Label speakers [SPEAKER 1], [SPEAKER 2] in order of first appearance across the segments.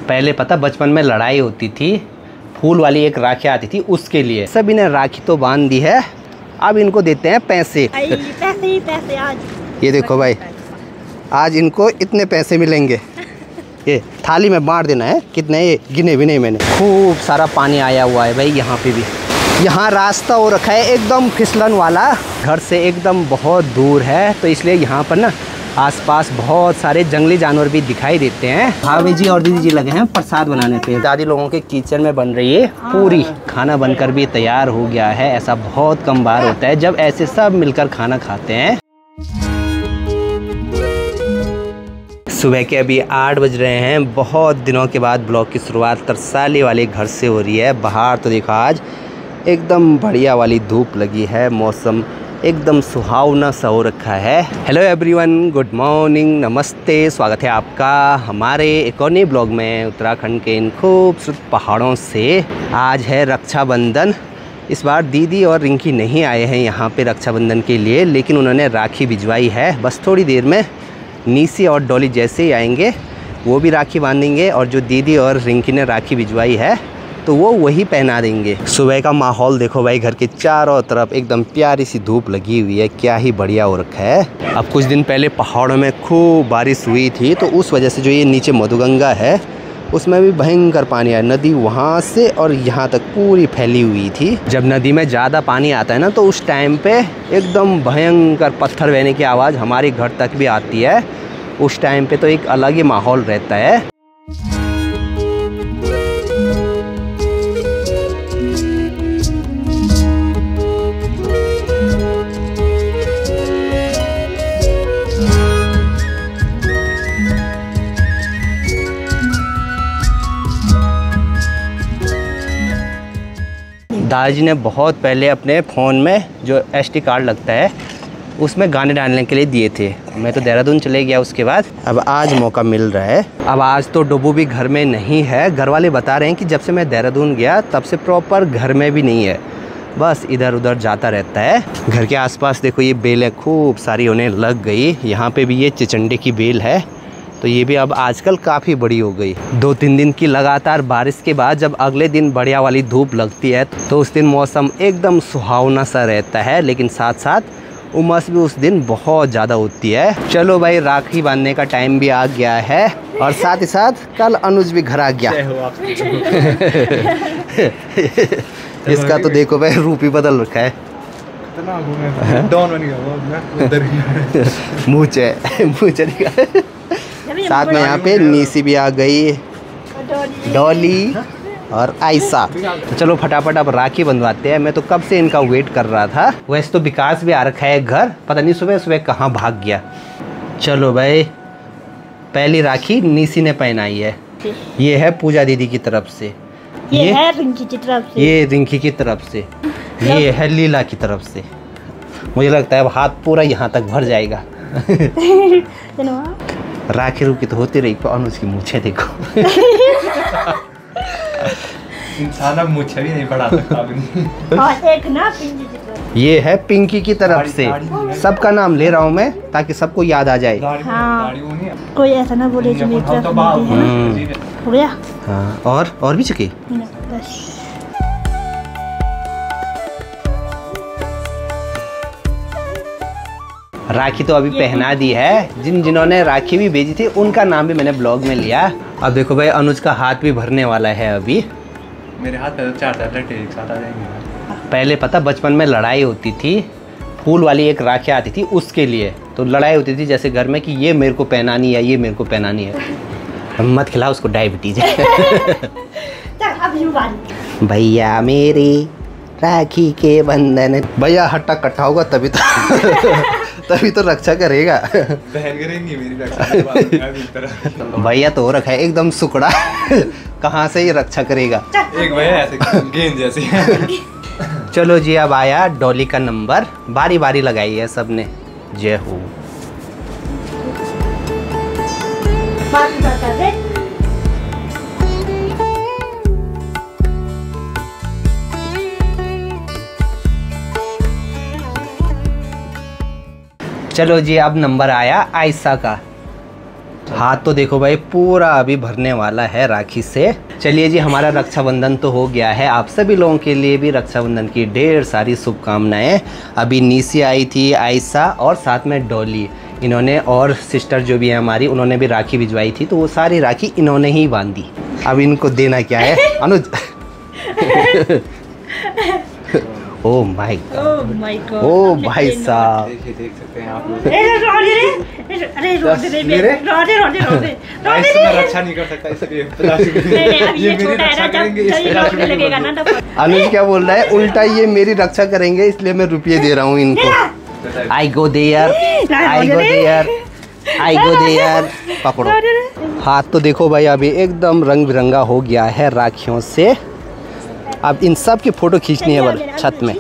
[SPEAKER 1] पहले पता बचपन में लड़ाई होती थी, फूल वाली एक राखी आती थी उसके लिए। सभी ने राखी तो बांध दी है, अब इनको देते हैं पैसे।
[SPEAKER 2] पैसे आज
[SPEAKER 1] ये देखो भाई, आज इनको इतने पैसे मिलेंगे, ये थाली में बांट देना है। कितने ये गिने भी नहीं मैंने। खूब सारा पानी आया हुआ है भाई यहाँ पे भी। यहाँ रास्ता हो रखा है एकदम फिसलन वाला, घर से एकदम बहुत दूर है, तो इसलिए यहाँ पर ना आसपास बहुत सारे जंगली जानवर भी दिखाई देते हैं। भाभी जी और दीदी जी लगे हैं प्रसाद बनाने पे। दादी लोगों के किचन में बन रही है पूरी, खाना बनकर भी तैयार हो गया है। ऐसा बहुत कम बार होता है जब ऐसे सब मिलकर खाना खाते हैं। सुबह के अभी 8 बज रहे हैं। बहुत दिनों के बाद ब्लॉग की शुरुआत तरसाली वाले घर से हो रही है। बाहर तो देखो आज एकदम बढ़िया वाली धूप लगी है, मौसम एकदम सुहावना सा हो रखा है। हेलो एवरीवन, गुड मॉर्निंग, नमस्ते, स्वागत है आपका हमारे एक और नए ब्लॉग में उत्तराखंड के इन खूबसूरत पहाड़ों से। आज है रक्षाबंधन। इस बार दीदी और रिंकी नहीं आए हैं यहाँ पे रक्षाबंधन के लिए, लेकिन उन्होंने राखी भिजवाई है। बस थोड़ी देर में नीसी और डॉली जैसे ही आएंगे वो भी राखी बांधेंगे, और जो दीदी और रिंकी ने राखी भिजवाई है तो वो वही पहना देंगे। सुबह का माहौल देखो भाई, घर के चारों तरफ एकदम प्यारी सी धूप लगी हुई है, क्या ही बढ़िया हो रखा है। अब कुछ दिन पहले पहाड़ों में खूब बारिश हुई थी, तो उस वजह से जो ये नीचे मधुगंगा है उसमें भी भयंकर पानी आया। नदी वहाँ से और यहाँ तक पूरी फैली हुई थी। जब नदी में ज़्यादा पानी आता है ना, तो उस टाइम पे एकदम भयंकर पत्थर बहने की आवाज़ हमारे घर तक भी आती है। उस टाइम पे तो एक अलग ही माहौल रहता है। दादाजी ने बहुत पहले अपने फ़ोन में जो SD कार्ड लगता है उसमें गाने डालने के लिए दिए थे। मैं तो देहरादून चले गया उसके बाद, अब आज मौका मिल रहा है। अब आज तो डब्बू भी घर में नहीं है। घर वाले बता रहे हैं कि जब से मैं देहरादून गया तब से प्रॉपर घर में भी नहीं है, बस इधर उधर जाता रहता है। घर के आसपास देखो ये बेलें खूब सारी होने लग गई। यहाँ पे भी ये चिचंडे की बेल है, तो ये भी अब आजकल काफ़ी बड़ी हो गई। 2-3 दिन की लगातार बारिश के बाद जब अगले दिन बढ़िया वाली धूप लगती है तो उस दिन मौसम एकदम सुहावना सा रहता है, लेकिन साथ साथ उमस भी उस दिन बहुत ज़्यादा होती है। चलो भाई, राखी बांधने का टाइम भी आ गया है, और साथ ही साथ कल अनुज भी घर आ गया। इसका तो देखो भाई रूप ही बदल रखा है। मुझे साथ में यहाँ पे नीसी भी आ गई, डॉली और आयशा। तो चलो फटाफट अब राखी बंधवाते हैं। मैं तो कब से इनका वेट कर रहा था। वैसे तो विकास भी आ रखा है घर, पता नहीं सुबह सुबह कहाँ भाग गया। चलो भाई, पहली राखी नीसी ने पहनाई है। ये है पूजा दीदी की तरफ से,
[SPEAKER 2] ये है रिंकी की तरफ से,
[SPEAKER 1] ये रिंकी की तरफ से, ये है लीला की तरफ से। मुझे लगता है अब हाथ पूरा यहाँ तक भर जाएगा। राखी रुकी तो होती रही, अनुज की मूछें देखो।
[SPEAKER 3] इंसान अब मूछें भी नहीं बढ़ा सकता अपनी।
[SPEAKER 2] और एक ना पिंकी की तरफ,
[SPEAKER 1] ये है पिंकी की तरफ से। सबका नाम ले रहा हूँ मैं ताकि सबको याद आ जाए।
[SPEAKER 2] हाँ, कोई ऐसा ना बोले जो मेरी तरफ हो गया।
[SPEAKER 1] हाँ, और भी चुकी।
[SPEAKER 2] बस
[SPEAKER 1] राखी तो अभी पहना दी है। जिन्होंने राखी भी भेजी थी उनका नाम भी मैंने ब्लॉग में लिया। अब देखो भाई, अनुज का हाथ भी भरने वाला है अभी।
[SPEAKER 3] मेरे हाथ पे 4 लट्टे एक साथ आ जाएंगे।
[SPEAKER 1] पहले पता बचपन में लड़ाई होती थी, फूल वाली एक राखी आती थी उसके लिए। तो लड़ाई होती थी जैसे घर में कि ये मेरे को पहनानी है, ये मेरे को पहनानी है। मत खिलाओ उसको, डायबिटीज है। भैया मेरे राखी के बंधन। भैया हट्टा कट्टा होगा तभी तभी तो रक्षा करेगा।
[SPEAKER 3] बहन करेंगी मेरी रक्षा।
[SPEAKER 1] भैया तो हो रखा है एकदम सुकड़ा। कहाँ से ये रक्षा करेगा।
[SPEAKER 3] एक भैया ऐसे गेंद जैसे।
[SPEAKER 1] चलो जी, अब आया डॉली का नंबर। बारी बारी लगाई है सबने। जय हो। चलो जी, अब नंबर आया आयशा का। हाथ तो देखो भाई पूरा अभी भरने वाला है राखी से। चलिए जी, हमारा रक्षाबंधन तो हो गया है। आप सभी लोगों के लिए भी रक्षाबंधन की ढेर सारी शुभकामनाएं। अभी नीसी आई थी, आयशा और साथ में डॉली, इन्होंने और सिस्टर जो भी है हमारी, उन्होंने भी राखी भिजवाई थी, तो वो सारी राखी इन्होंने ही बांधी। अब इनको देना क्या है अनुज? ओह माय गॉड, ओ भाई साहब,
[SPEAKER 3] देख सकते हैं आप लोग। रक्षा नहीं कर सकता इसलिए ये मेरी रक्षा करेंगे,
[SPEAKER 1] अनुज क्या बोल रहा है? उल्टा ये मेरी रक्षा करेंगे इसलिए मैं रुपये दे रहा हूँ इनको। I go there, I go there, I go there. पकड़ो। हाथ तो देखो भाई अभी एकदम रंग बिरंगा हो गया है राखियों से। अब इन सब की फ़ोटो खींचनी है छत में।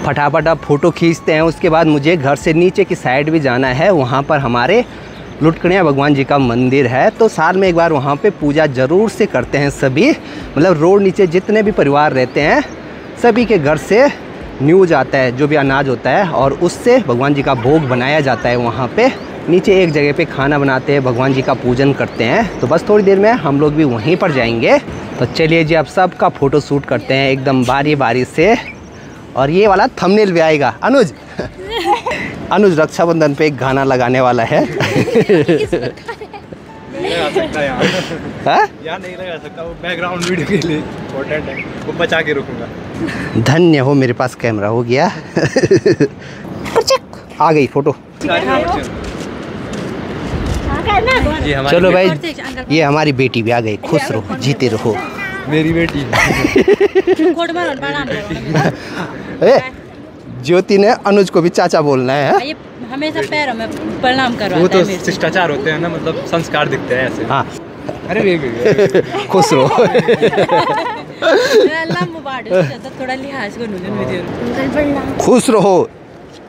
[SPEAKER 1] फटाफट अब फ़ोटो खींचते हैं। उसके बाद मुझे घर से नीचे की साइड भी जाना है। वहाँ पर हमारे लुटकड़िया भगवान जी का मंदिर है, तो साल में एक बार वहाँ पे पूजा ज़रूर से करते हैं सभी। मतलब रोड नीचे जितने भी परिवार रहते हैं सभी के घर से न्यूज आता है, जो भी अनाज होता है, और उससे भगवान जी का भोग बनाया जाता है। वहाँ पे नीचे एक जगह पे खाना बनाते हैं, भगवान जी का पूजन करते हैं। तो बस थोड़ी देर में हम लोग भी वहीं पर जाएंगे। तो चलिए जी, अब सबका फ़ोटो शूट करते हैं एकदम बारी बारी से। और ये वाला थंबनेल भी आएगा। अनुज अनुज रक्षाबंधन पे एक गाना लगाने वाला है।
[SPEAKER 3] नहीं लगा सकता यहाँ नहीं लगा सकता, वो बैकग्राउंड वीडियो के लिए इम्पोर्टेंट है, वो बचा के रखूँगा।
[SPEAKER 1] धन्य हो मेरे पास कैमरा हो गया। आ गई फोटो। चलो भाई, ये हमारी बेटी भी आ गई। खुश रहो, जीते रहो।
[SPEAKER 3] मेरी बेटी
[SPEAKER 1] ज्योति ने अनुज को भी चाचा बोलना है।
[SPEAKER 4] ये हमेशा पैरों में प्रणाम करवाता है।
[SPEAKER 3] वो तो शिष्टाचार होते हैं ना, मतलब संस्कार दिखते हैं ऐसे।
[SPEAKER 1] हाँ,
[SPEAKER 3] अरे
[SPEAKER 1] खुश रहो।
[SPEAKER 4] थोड़ा लिहाज करो।
[SPEAKER 1] खुश रहो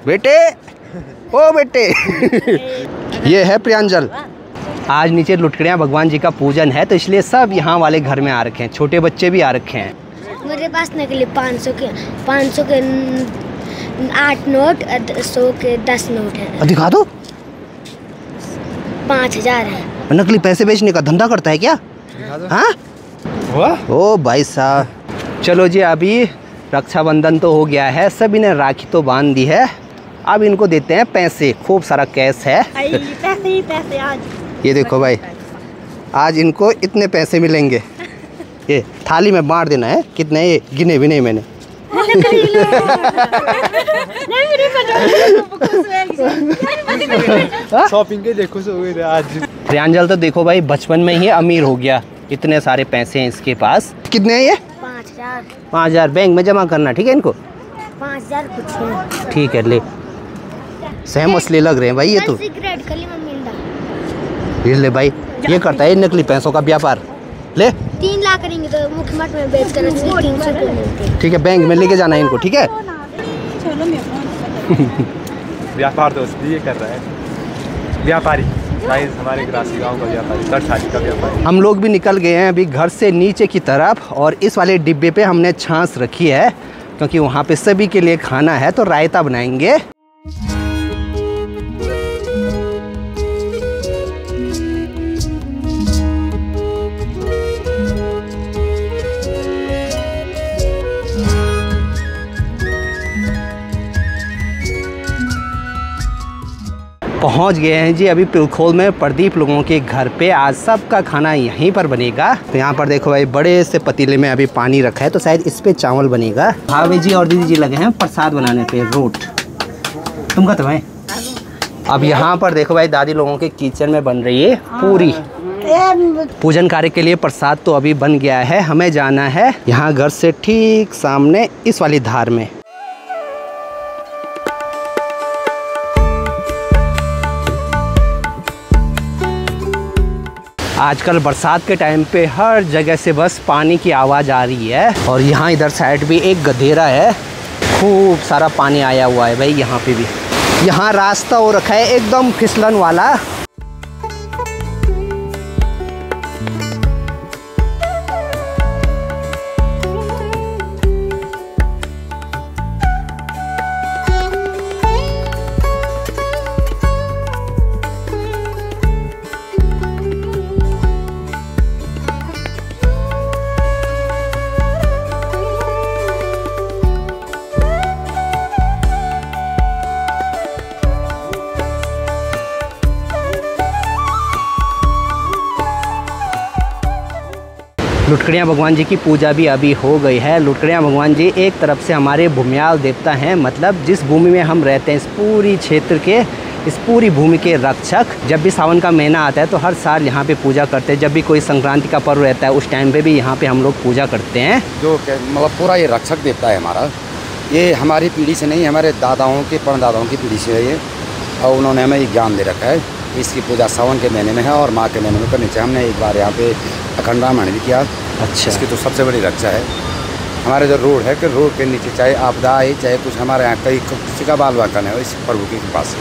[SPEAKER 1] बेटे, ओ बेटे। ये है प्रियांजल। आज नीचे लुटकड़िया भगवान जी का पूजन है, तो इसलिए सब यहाँ वाले घर में आ रखे हैं। छोटे बच्चे भी आ रखे हैं।
[SPEAKER 5] मेरे पास नकली 500 के 8 नोट, 100 के 10 नोट है।
[SPEAKER 1] दिखा दो।
[SPEAKER 5] 5000 है।
[SPEAKER 1] नकली पैसे बेचने का धंधा करता है क्या? हाँ, ओ भाई साहब। चलो जी, अभी रक्षाबंधन तो हो गया है, सभी ने राखी तो बांध दी है। अब इनको देते हैं पैसे। खूब सारा कैश है।
[SPEAKER 2] पैसे ही पैसे आज।
[SPEAKER 1] ये देखो भाई, आज इनको इतने पैसे मिलेंगे। ये थाली में बांट देना है। कितने? ये गिने भी नहीं मैंने।
[SPEAKER 3] शॉपिंग के देखो सो हुए आज।
[SPEAKER 1] प्रियांजल तो देखो भाई बचपन में ही अमीर हो गया। इतने सारे पैसे हैं इसके पास। कितने हैं ये?
[SPEAKER 5] 5000।
[SPEAKER 1] 5000 बैंक में जमा करना, ठीक है इनको?
[SPEAKER 5] 5000 कुछ नहीं।
[SPEAKER 1] ठीक है, ले। सहम असली लग रहे हैं भाई ये तो।
[SPEAKER 5] सिगरेट खाली में मिलता।
[SPEAKER 1] ये ले भाई, ये करता है नकली पैसों का व्यापार। ले
[SPEAKER 5] 3 लाख करेंगे तो मुख्यमंत्री में बेच कर 300 रुपये मिलते।
[SPEAKER 1] ठीक है, बैंक में लेके जाना है इनको, ठीक है?
[SPEAKER 3] व्यापार तो ये कर रहा है व्यापारी, हमारे ग्रासी गांव का व्यापारी, तरसाली का व्यापारी।
[SPEAKER 1] हम लोग भी निकल गए हैं अभी घर से नीचे की तरफ, और इस वाले डिब्बे पे हमने छाछ रखी है क्योंकि वहाँ पे सभी के लिए खाना है, तो रायता बनाएंगे। पहुंच गए हैं जी अभी पिलखोल में प्रदीप लोगों के घर पे। आज सबका खाना यहीं पर बनेगा। तो यहाँ पर देखो भाई, बड़े से पतीले में अभी पानी रखा है, तो शायद इस पे चावल बनेगा। भाभी जी और दीदी जी लगे हैं प्रसाद बनाने पे, रोट। तुम कहते भाई? अब यहाँ पर देखो भाई, दादी लोगों के किचन में बन रही है पूरी। पूजन कार्य के लिए प्रसाद तो अभी बन गया है। हमें जाना है यहाँ घर से ठीक सामने इस वाली धार में। आजकल बरसात के टाइम पे हर जगह से बस पानी की आवाज़ आ रही है। और यहाँ इधर साइड भी एक गधेरा है, खूब सारा पानी आया हुआ है भाई यहाँ पे भी। यहाँ रास्ता हो रखा है एकदम फिसलन वाला। लुटकड़ियाँ भगवान जी की पूजा भी अभी हो गई है। लुटकड़ियाँ भगवान जी एक तरफ से हमारे भूमियाल देवता हैं, मतलब जिस भूमि में हम रहते हैं, इस पूरी क्षेत्र के, इस पूरी भूमि के रक्षक। जब भी सावन का महीना आता है तो हर साल यहाँ पे पूजा करते हैं। जब भी कोई संक्रांति का पर्व रहता है उस टाइम पे भी यहाँ पे हम लोग पूजा करते हैं।
[SPEAKER 6] जो मतलब पूरा ये रक्षक देवता है हमारा, ये हमारी पीढ़ी से नहीं, हमारे दादाओं के परदादाओं की पीढ़ी से है ये, और उन्होंने हमें ये ज्ञान दे रखा है। इसकी पूजा सावन के महीने में है और माँ के महीने में करनी चाहिए। हमने एक बार यहाँ पे अखंड रामायण भी किया।
[SPEAKER 1] अच्छा,
[SPEAKER 6] इसकी तो सबसे बड़ी रक्षा है। हमारे जो रोड है कि रोड के नीचे चाहे आपदा आए, चाहे कुछ हमारे यहाँ कहीं किसी का बाल वाकन है, इस प्रभु की कृपा से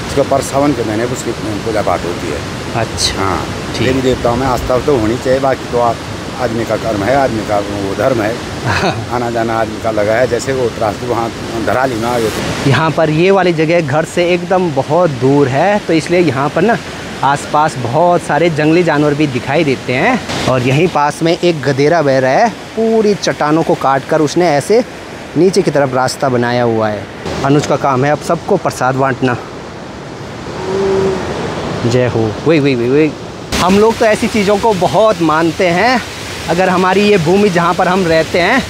[SPEAKER 6] इसके ऊपर सावन के महीने उसकी पूजा पाठ होती है।
[SPEAKER 1] अच्छा,
[SPEAKER 6] हाँ,
[SPEAKER 1] ठीक।
[SPEAKER 6] देवी देवताओं में आस्था तो होनी चाहिए, बाकी तो आप आदमी का कर्म है, आदमी का वो धर्म है। आना जाना आदमी का लगा है, जैसे वो रास्ते वहाँ धराली में आ गए थे।
[SPEAKER 1] यहाँ पर ये वाली जगह घर से एकदम बहुत दूर है, तो इसलिए यहाँ पर ना आसपास बहुत सारे जंगली जानवर भी दिखाई देते हैं। और यहीं पास में एक गधेरा बह रहा है, पूरी चट्टानों को काट कर उसने ऐसे नीचे की तरफ रास्ता बनाया हुआ है। अनुज का काम है अब सबको प्रसाद बांटना। जय हो। वही हम लोग तो ऐसी चीज़ों को बहुत मानते हैं। अगर हमारी ये भूमि जहाँ पर हम रहते हैं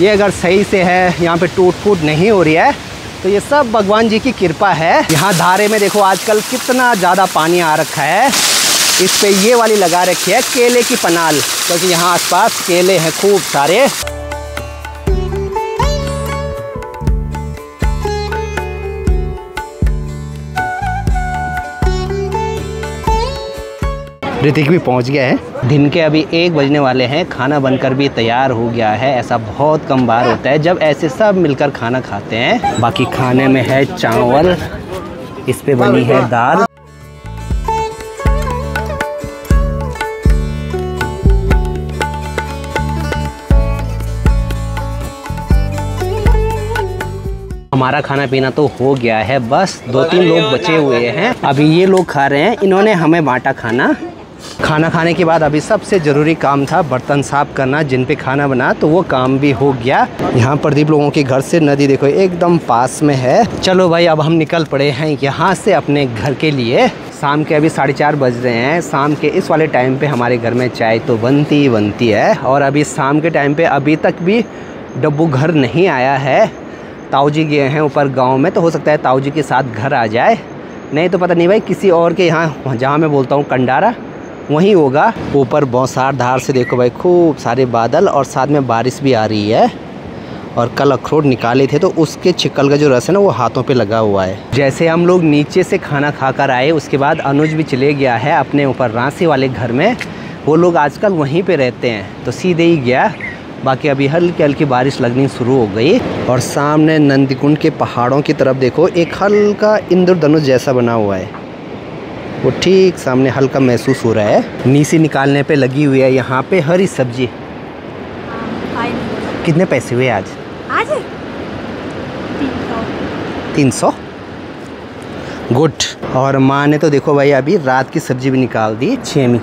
[SPEAKER 1] ये अगर सही से है, यहाँ पे टूट फूट नहीं हो रही है, तो ये सब भगवान जी की कृपा है। यहाँ धारे में देखो आजकल कितना ज़्यादा पानी आ रखा है। इस पे ये वाली लगा रखी है केले की पनाल, क्योंकि यहाँ आसपास केले हैं खूब सारे। ऋतिक भी पहुंच गया है। दिन के अभी 1 बजने वाले हैं, खाना बनकर भी तैयार हो गया है। ऐसा बहुत कम बार होता है जब ऐसे सब मिलकर खाना खाते हैं। बाकी खाने में है चावल, इस पे बनी है दाल। हमारा खाना पीना तो हो गया है, बस 2-3 लोग बचे हुए हैं। अभी ये लोग खा रहे हैं, इन्होंने हमें बांटा खाना। खाना खाने के बाद अभी सबसे ज़रूरी काम था बर्तन साफ़ करना, जिन पे खाना बना, तो वो काम भी हो गया। यहाँ प्रदीप लोगों के घर से नदी देखो एकदम पास में है। चलो भाई अब हम निकल पड़े हैं यहाँ से अपने घर के लिए। शाम के अभी 4:30 बज रहे हैं। शाम के इस वाले टाइम पे हमारे घर में चाय तो बनती है। और अभी शाम के टाइम पे अभी तक भी डब्बू घर नहीं आया है। ताऊ जी गए हैं ऊपर गाँव में, तो हो सकता है ताऊ जी के साथ घर आ जाए, नहीं तो पता नहीं भाई किसी और के यहाँ, जहाँ मैं बोलता हूँ कंडारा, वहीं होगा। ऊपर बौसार धार से देखो भाई खूब सारे बादल और साथ में बारिश भी आ रही है। और कल अखरोट निकाले थे तो उसके छिकल का जो रस है ना वो हाथों पे लगा हुआ है। जैसे हम लोग नीचे से खाना खाकर आए उसके बाद अनुज भी चले गया है अपने ऊपर रांसी वाले घर में। वो लोग आजकल वहीं पे रहते हैं तो सीधे ही गया। बाकी अभी हल्की हल्की बारिश लगनी शुरू हो गई। और सामने नंदीकुंड के पहाड़ों की तरफ देखो एक हल्का इंद्रधनुष जैसा बना हुआ है, वो ठीक सामने हल्का महसूस हो रहा है। नीसी निकालने पे लगी हुई है यहाँ पे हरी सब्जी। कितने पैसे हुए आज? 300। गुड। और माँ ने तो देखो भाई अभी रात की सब्जी भी निकाल दी, छेमी।